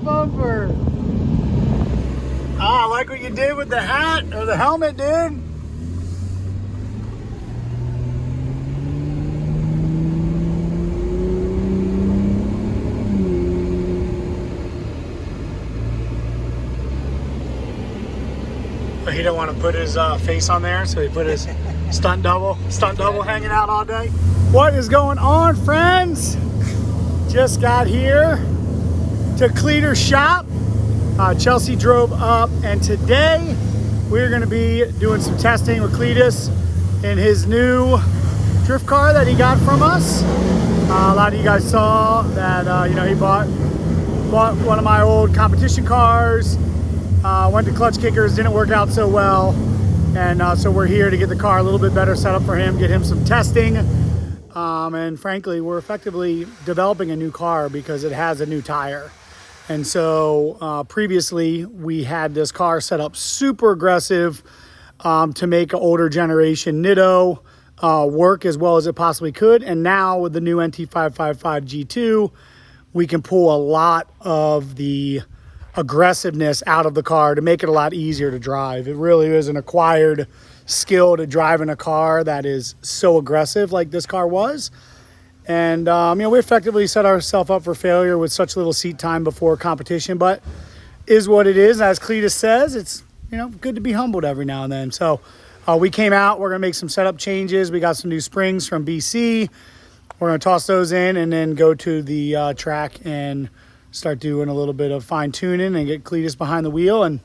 bumper. Ah, I like what you did with the hat or the helmet, dude. But he didn't want to put his face on there, so he put his stunt double hanging out all day. What is going on, friends? Just got here to Cleetus shop. Chelsea drove up, and today we're going to be doing some testing with Cleetus in his new drift car that he got from us. A lot of you guys saw that you know, he bought one of my old competition cars. Went to Clutch Kickers, didn't work out so well, and so we're here to get the car a little bit better set up for him, get him some testing, and frankly, we're effectively developing a new car because it has a new tire. And so previously we had this car set up super aggressive to make an older generation Nitto work as well as it possibly could, and now with the new NT555 G2 we can pull a lot of the aggressiveness out of the car to make it a lot easier to drive. It really is an acquired skill to drive in a car that is so aggressive like this car was. And you know, we effectively set ourselves up for failure with such little seat time before competition, but is what it is. As Cleetus says, it's, you know, good to be humbled every now and then. So we came out, we're gonna make some setup changes. We got some new springs from BC. We're gonna toss those in and then go to the track and start doing a little bit of fine tuning and get Cleetus behind the wheel and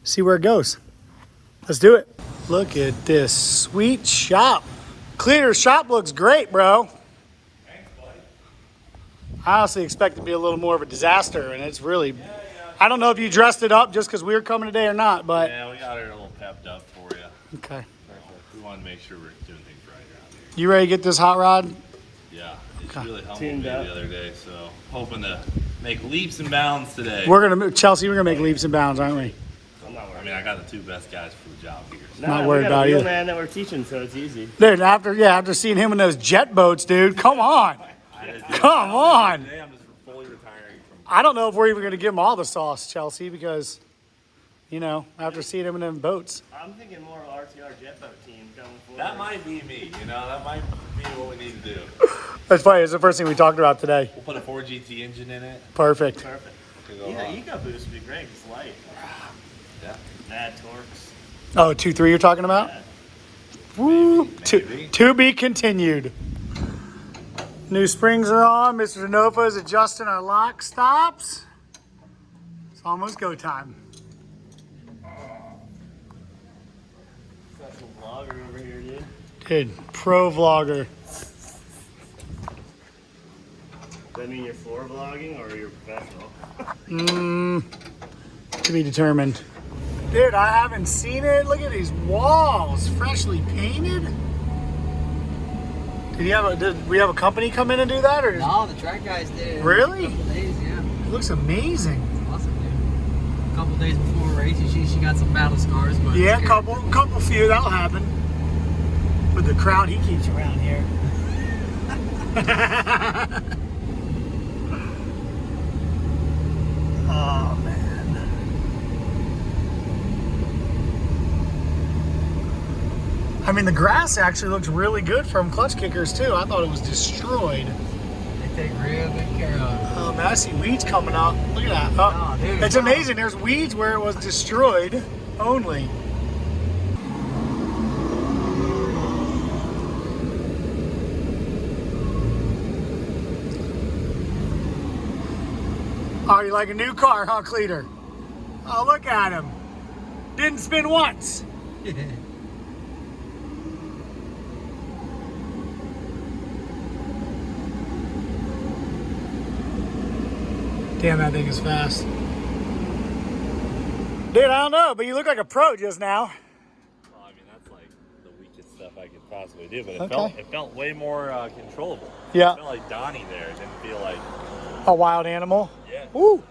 see where it goes. Let's do it. Look at this sweet shop. Cleetus shop looks great, bro. Thanks, buddy. I honestly expect it to be a little more of a disaster, and it's really, I don't know if you dressed it up just because we were coming today or not, but. Yeah, we got it a little pepped up for you. Okay. We want to make sure we're doing things right around here. You ready to get this hot rod? Yeah, it's Okay. really humbled me the other day, so hoping to make leaps and bounds today. Chelsea, we're gonna make leaps and bounds, aren't we? I'm not worried. I mean, I got the two best guys for the job here. So. Not worried about you. Man that we're teaching, so it's easy. Dude, after seeing him in those jet boats, dude, come on. Come on. Today I'm just fully retiring from. I don't know if we're even gonna give him all the sauce, Chelsea, because, you know, after seeing him in them boats. I'm thinking more RTR jet boat team going forward. That might be me, you know, that might be what we need to do. That's funny, it's the first thing we talked about today. We'll put a Ford GT engine in it. Perfect. Perfect. Could go Yeah, wrong. EcoBoost would be great. It's light. Yeah. Add torques. Oh, 2.3 you're talking about? Yeah. Woo! Maybe. To be continued. New springs are on. Mr. Denofa is adjusting our lock stops. It's almost go time. Special vlogger over here, dude. Dude, pro vlogger. Does that mean you're floor vlogging or you're professional? To be determined. Dude, I haven't seen it. Look at these walls, freshly painted. Did we have a company come in and do that, or No, the track guys did it. Really? In a couple days, yeah. it looks amazing? It's awesome, dude. A couple days before a race, she got some battle scars, but Yeah, it's couple few, that'll happen. With the crowd he keeps around here. Oh man. I mean, the grass actually looks really good from Clutch Kickers too. I thought it was destroyed. They take real good care of it. Oh man, I see weeds coming up. Look at that. Oh, Oh, dude, it's no. amazing. There's weeds where it was destroyed only. Oh, you like a new car, huh, Cleeter? Oh, look at him. Didn't spin once. Damn, that thing is fast. Dude, I don't know, but you look like a pro just now. Well, I mean, that's like the weakest stuff I could possibly do, but Okay. it felt way more controllable. Yeah. It felt like Donnie there. It didn't feel like. A wild animal. Yeah. Woo!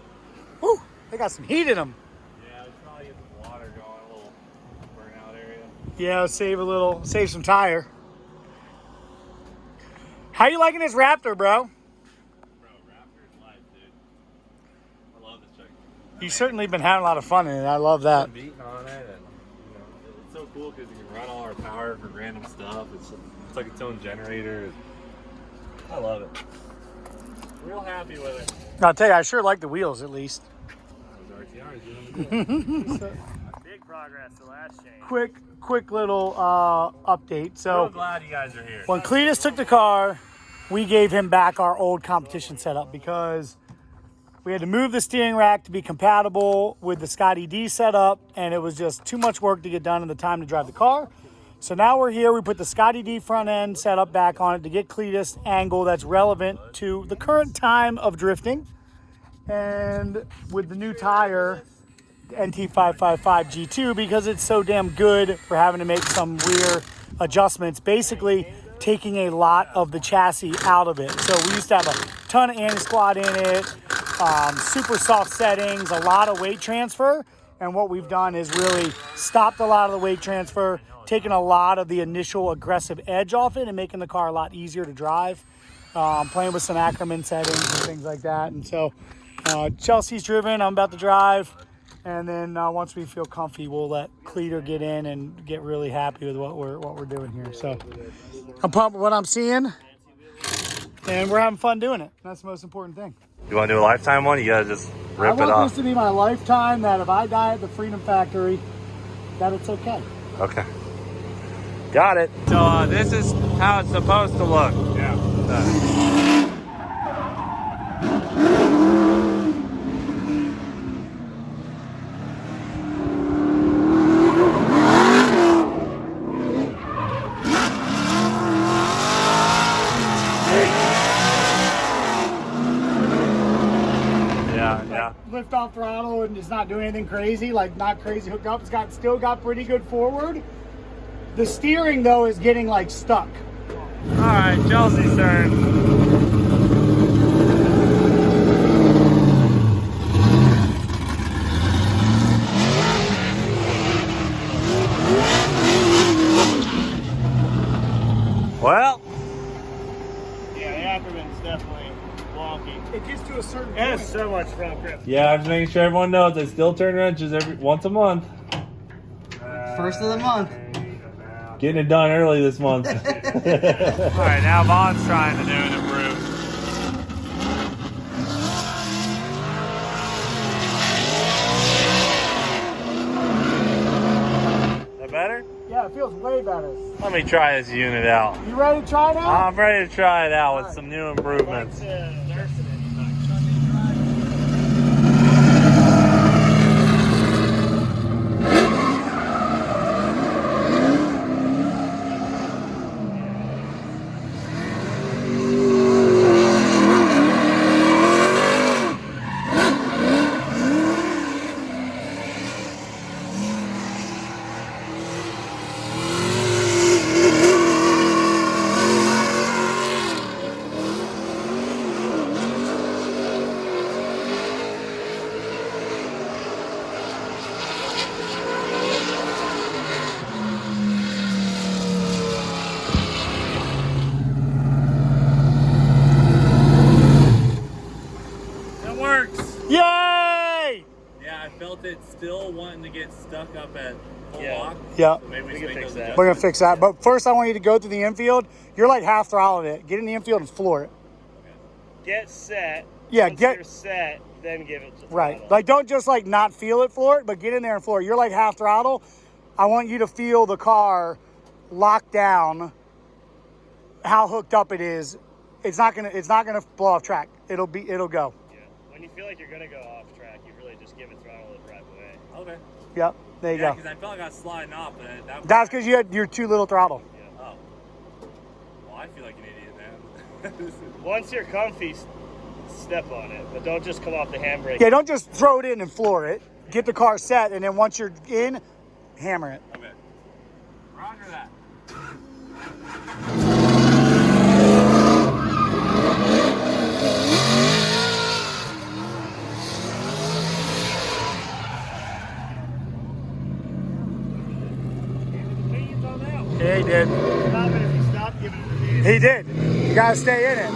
Woo! They got some heat in them. Yeah, it's probably get some water going, a little burnout area. Yeah, save some tire. How you liking this Raptor, bro? Bro, Raptor's life, dude. I love this You've certainly been having a lot of fun in it. I love that. Beating on it, and it's so cool because you can run all our power for random stuff. It's like its own generator. I love it. Real happy with it. I'll tell you, I sure like the wheels at least. Those RTRs doing good. Big progress the last change. Quick little update. So Real glad you guys are here. when Cleetus took the car, we gave him back our old competition setup because we had to move the steering rack to be compatible with the Scotty D setup, and it was just too much work to get done in the time to drive the car. So now we're here. We put the Scotty D front end setup back on it to get Cleetus angle that's relevant to the current time of drifting. And with the new tire, NT555 G2, because it's so damn good for having to make some rear adjustments, basically taking a lot of the chassis out of it. So we used to have a ton of anti-squat in it, super soft settings, a lot of weight transfer. And what we've done is really stopped a lot of the weight transfer, taken a lot of the initial aggressive edge off it and making the car a lot easier to drive. Playing with some Ackerman settings and things like that. And so Chelsea's driven, I'm about to drive. And then once we feel comfy, we'll let Cleeter get in and get really happy with what we're doing here. So I'm pumped with what I'm seeing, and we're having fun doing it. That's the most important thing. You want to do a lifetime one? You gotta just rip it I want off. this to be my lifetime, that if I die at the Freedom Factory, that it's okay. Okay. Got it. So this is how it's supposed to look. Yeah. Yeah. Lift off throttle and it's not doing anything crazy, like not crazy hooked up. It's still got pretty good forward. The steering though is getting like stuck. All right, Chelsea's turn. Well, Yeah, the Ackerman's definitely wonky. It gets to a certain It point. has so much front grip. yeah, I'm just making sure everyone knows I still turn wrenches once a month. First of the month. Getting it done early this month. All right, now Vaughn's trying to do an improve. Is that better? Yeah, it feels way better. Let me try this unit out. You ready to try it out? I'm ready to try it out with some new improvements. That works. Yay! Yeah, I felt it still wanting to get stuck up at full lock. Yeah, So maybe we can can make fix those that. we're gonna fix that. But first I want you to go through the infield. You're like half throttling it. Get in the infield and floor it. Get set. Yeah, Once get- you're set, then give it to Right. throttle. Like don't just like not feel it floor it, but get in there and floor it. You're like half throttle. I want you to feel the car locked down, how hooked up it is. It's not gonna blow off track. It'll go. Yeah. When you feel like you're gonna go off track, you really just give it throttle and drive away. Okay. Yep. There you Yeah, go. because I felt like I was sliding off, but That's because you had your too little throttle. Oh. Well, I feel like an idiot, man. Once you're comfy, step on it, but don't just come off the handbrake. Yeah, don't just throw it in and floor it. Get the car set, and then once you're in, hammer it. Okay. Roger that. Yeah, he did. Stop it if you stop giving it the beat. He did. You gotta stay in it.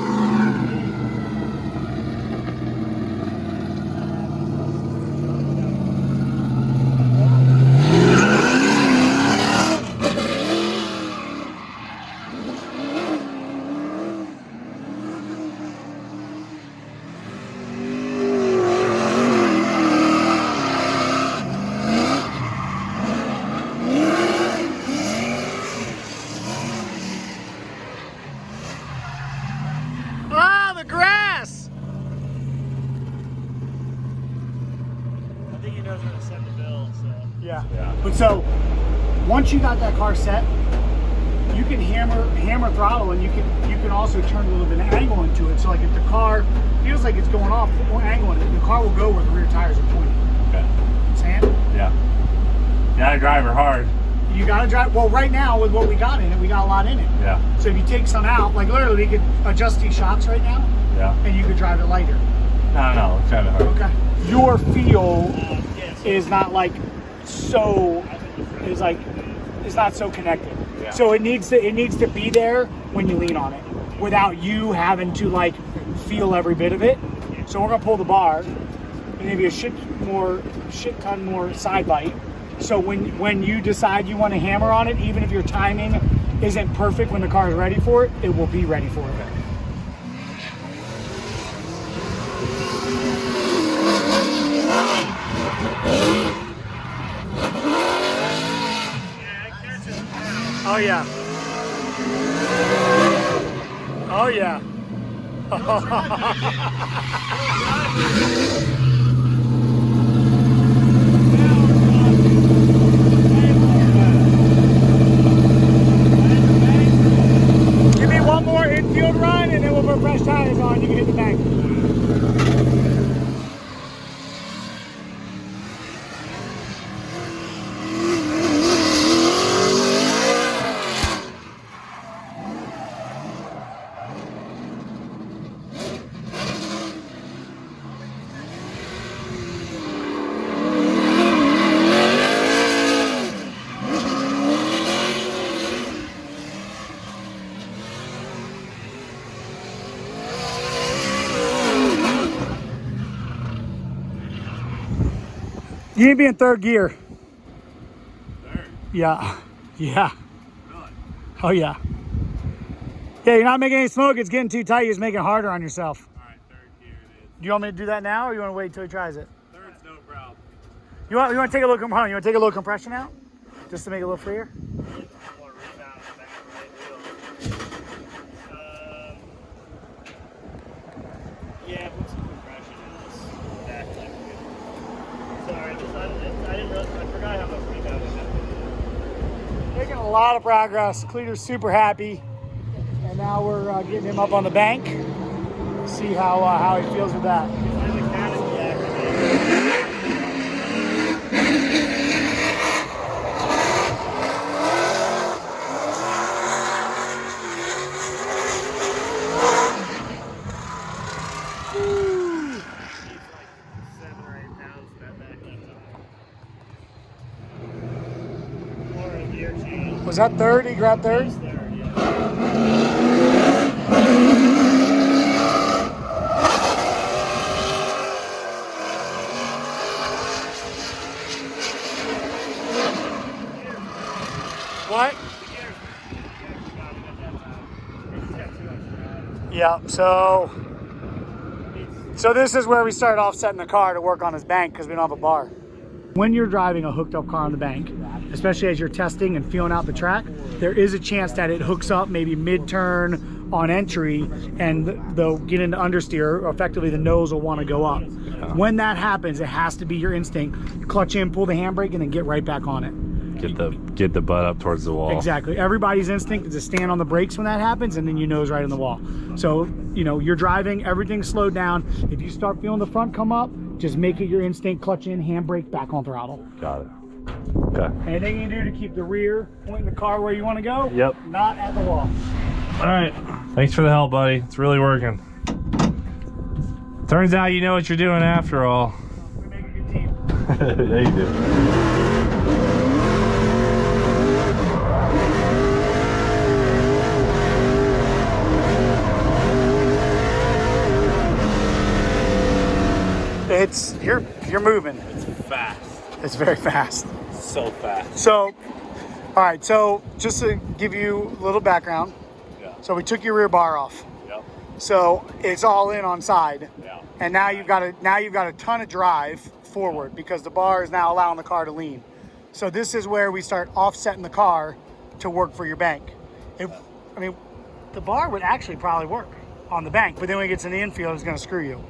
knows where to send the bill, so. Yeah. Yeah. But so once you got that car set, you can hammer throttle, and you can also turn a little bit of angle into it. So like if the car feels like it's going off, put more angle in it. The car will go where the rear tires are pointing. Okay. Saying? Yeah. You gotta drive her hard. You gotta drive. Well, right now with what we got in it, we got a lot in it. Yeah. So if you take some out, like literally, we could adjust these shocks right now, Yeah. and you could drive it lighter. No, it's kind of hard. Okay. Your feel Yeah, so is not like so. Is like it's not so connected. Yeah. So it needs to be there when you lean on it, without you having to like feel every bit of it. So we're gonna pull the bar, and maybe a shit ton more side bite. So when you decide you want to hammer on it, even if your timing isn't perfect when the car is ready for it, it will be ready for it. Oh yeah. Oh yeah. Give me one more infield run, and then we'll put fresh tires on. You can hit the bank. You need to be in third gear. Third? Yeah. Yeah. Really? Oh yeah. Yeah, you're not making any smoke. It's getting too tight. You're just making it harder on yourself. Alright, third gear it is. Do you want me to do that now, or you want to wait until he tries it? Third's no problem. You want to take a little, hold on, you want to take a little compression out? Just to make it a little freer? more rebound on the back right wheel. Yeah, put some compression in this back left wheel. Sorry, I didn't realize, I forgot how much rebound we had. Making a lot of progress. Cleetus super happy. And now we're getting him up on the bank. See how he feels with that. And the canopy activated. Was that third? He grabbed third? What? Yeah, so this is where we start offsetting the car to work on his bank because we don't have a bar. When you're driving a hooked up car on the bank, especially as you're testing and feeling out the track, there is a chance that it hooks up maybe mid-turn on entry and they'll get into understeer, effectively the nose will want to go up. When that happens, it has to be your instinct. Clutch in, pull the handbrake, and then get right back on it. Get the butt up towards the wall. Exactly. Everybody's instinct is to stand on the brakes when that happens, and then you nose right in the wall. So, you know, you're driving, everything's slowed down. If you start feeling the front come up, just make it your instinct, clutch in, handbrake, back on throttle. Got it. Okay. Anything you can do to keep the rear pointing the car where you want to go? Yep. Not at the wall. All right. Thanks for the help, buddy. It's really working. Turns out you know what you're doing after all. We make a good team. Yeah, you do. You're moving. It's fast. It's very fast. So fast. So, all right. So just to give you a little background. Yeah. So we took your rear bar off. Yep. So it's all in on side. Yeah. And now you've got a ton of drive forward because the bar is now allowing the car to lean. So this is where we start offsetting the car to work for your bank. I mean, the bar would actually probably work on the bank, but then when it gets in the infield, it's going to screw you.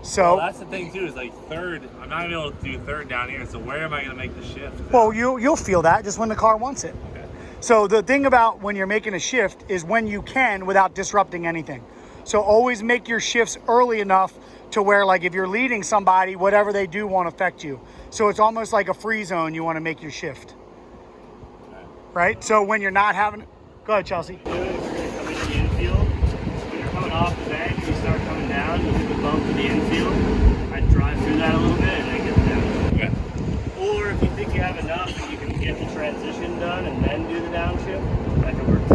So, Well, that's the thing too, is like third, I'm not gonna be able to do third down here, so where am I gonna make the shift? well, you'll feel that just when the car wants it. Okay. So the thing about when you're making a shift is when you can without disrupting anything. So always make your shifts early enough to where, like, if you're leading somebody, whatever they do won't affect you. So it's almost like a free zone. You want to make your shift, right? So when you're not having, go ahead, Chelsea. Do it if you're going to come into the infield. When you're coming off the bank and you start coming down, you hit the bump in the infield. I drive through that a little bit and then get down. Okay. Or if you think you have enough that you can get the transition done and then do the downshift, that can work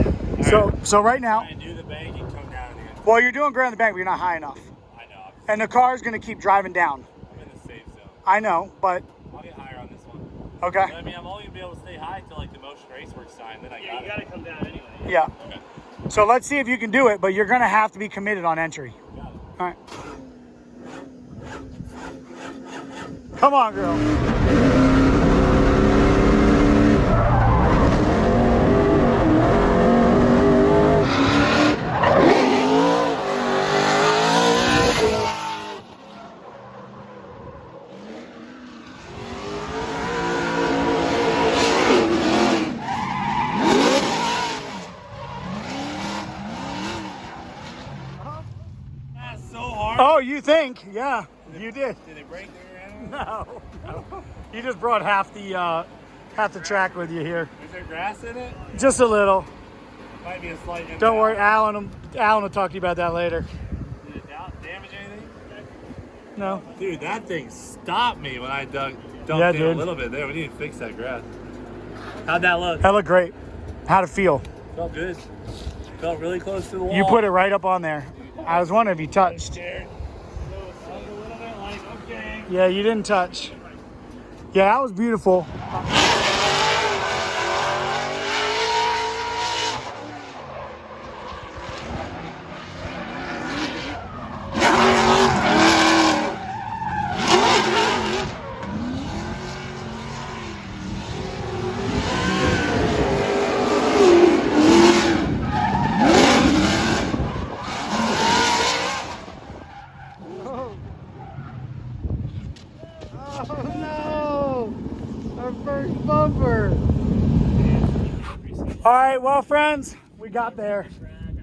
too. So right now, I do the bank and come down here. well, you're doing great on the bank, but you're not high enough. I know. And the car is going to keep driving down. I'm in the safe zone. I know, but I'll get higher on this one. okay. I mean, I'm only gonna be able to stay high till like the Motion Raceworks sign. Then I Yeah, you got to come down anyway. Yeah. Okay. So let's see if you can do it, but you're going to have to be committed on entry. Got it. All right. Come on, girl. That's so hard. Oh, you think? Yeah, you did. Did it break the around? No. You just brought half the track with you here. Is there grass in it? Just a little. Might be a slight impact. Don't worry, Alan will talk to you about that later. Did it damage anything? No. Dude, that thing stopped me when I dumped Yeah, in a dude. little bit there. We need to fix that grass. How'd that look? That looked great. How'd it feel? Felt good. Felt really close to the wall. You put it right up on there. I was wondering if you touched. Scared. So it sounds a little bit like, okay. Yeah, you didn't touch. Yeah, that was beautiful. Oh no! Our first bumper. All right, well, friends, we got there.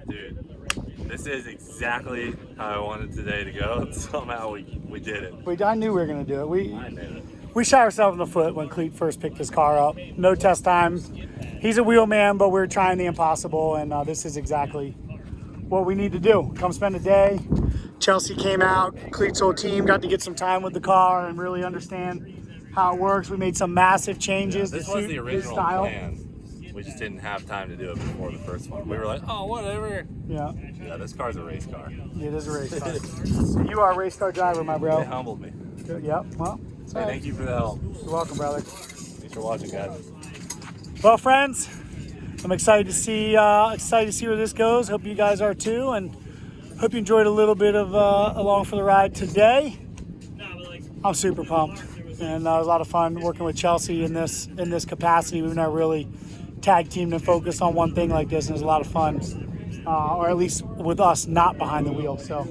Dude, this is exactly how I wanted today to go. And somehow we did it. I knew we were gonna do it. I made it. We shot ourselves in the foot when Cleet first picked his car up. No test time. He's a wheel man, but we're trying the impossible, and this is exactly what we need to do. Come spend a day. Chelsea came out. Cleet's whole team got to get some time with the car and really understand how it works. We made some massive changes This to was suit the his original style. plan. We just didn't have time to do it before the first one. We were like, oh, whatever. Yeah, Yeah, this car's a race car. it is a race car. You are a race car driver, my They bro. humbled me. Yep. Well, it's Hey, all right. thank you for the help. You're welcome, brother. Thanks for watching, guys. Well, friends, I'm excited to see where this goes. Hope you guys are too, and hope you enjoyed a little bit of along for the ride today. I'm super pumped, and it was a lot of fun working with Chelsea in this capacity. We've never really tag teamed and focused on one thing like this, and it was a lot of fun, or at least with us not behind the wheel. So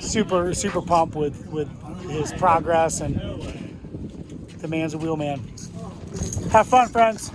super pumped with his progress, and the man's a wheel man. Have fun, friends.